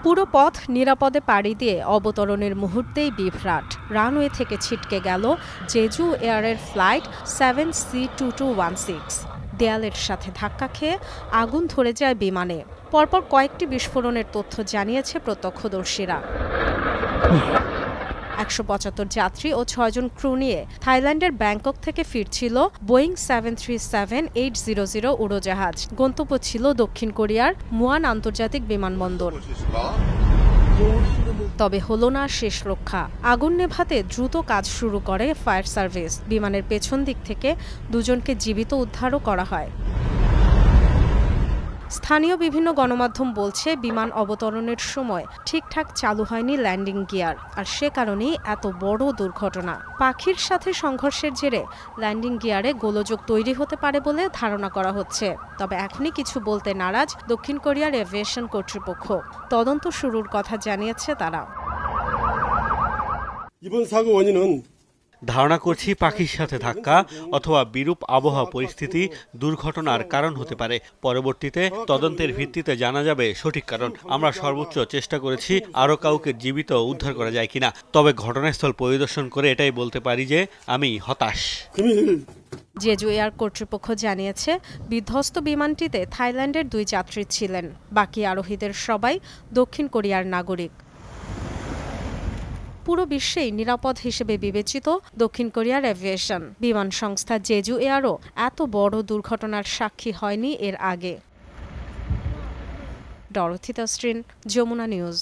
পুরো পথ নিরাপদে পাড়ি দিয়ে অবতরণের মুহূর্তেই বিভ্রাট। রানওয়ে থেকে ছিটকে গেল জেজু এয়ারের ফ্লাইট 7C2216। দেয়ালের সাথে ধাক্কা খেয়ে আগুন ধরে যায় বিমানে। পরপর কয়েকটি বিস্ফোরণের তথ্য জানিয়েছে প্রত্যক্ষদর্শীরা। ১৭৫ যাত্রী ও ৬ জন ক্রু নিয়ে থাইল্যান্ডের ব্যাংকক থেকে ফিরছিল বোয়িং 737-800 উড়োজাহাজ। গন্তব্য ছিল দক্ষিণ কোরিয়ার মুয়ান আন্তর্জাতিক বিমানবন্দর। তবে হলো না শেষ রক্ষা। আগুন নেভাতে দ্রুত কাজ শুরু করে ফায়ার সার্ভিস। বিমানের পেছন দিক থেকে দুজনকে জীবিত উদ্ধারও করা হয়। স্থানীয় বিভিন্ন গণমাধ্যম বলছে বিমান অবতরণের সময় ঠিকঠাক চালু হয়নি ল্যান্ডিং গিয়ার, আর সে কারণেই এত বড় দুর্ঘটনা। পাখির সাথে সংঘর্ষের জেরে ল্যান্ডিং গিয়ারে গোলযোগ তৈরি হতে পারে বলে ধারণা করা হচ্ছে। তবে এখনই কিছু বলতে নারাজ দক্ষিণ কোরিয়ার এভিয়েশন কর্তৃপক্ষ। তদন্ত শুরুর কথা জানিয়েছে তারা। ধারণা করছি পাখির সাথে ধাক্কা অথবা বিরূপ আবহাওয়া পরিস্থিতি দুর্ঘটনার কারণ হতে পারে। পরবর্তীতে তদন্তের ভিত্তিতে জানা যাবে সঠিক কারণ। আমরা সর্বোচ্চ চেষ্টা করেছি আরও কাউকে জীবিত উদ্ধার করা যায় কিনা। তবে ঘটনাস্থল পরিদর্শন করে এটাই বলতে পারি যে আমি হতাশ। জেজু এয়ার কর্তৃপক্ষ জানিয়েছে বিধ্বস্ত বিমানটিতে থাইল্যান্ডের 2 যাত্রী ছিলেন। বাকি আরোহীদের সবাই দক্ষিণ কোরিয়ার নাগরিক। পুরো বিশ্বেই নিরাপদ হিসেবে বিবেচিত দক্ষিণ কোরিয়ার এভিয়েশন। বিমান সংস্থা জেজু এয়ারও এত বড় দুর্ঘটনার সাক্ষী হয়নি এর আগে। Dorothy Tasrin, Jamuna news.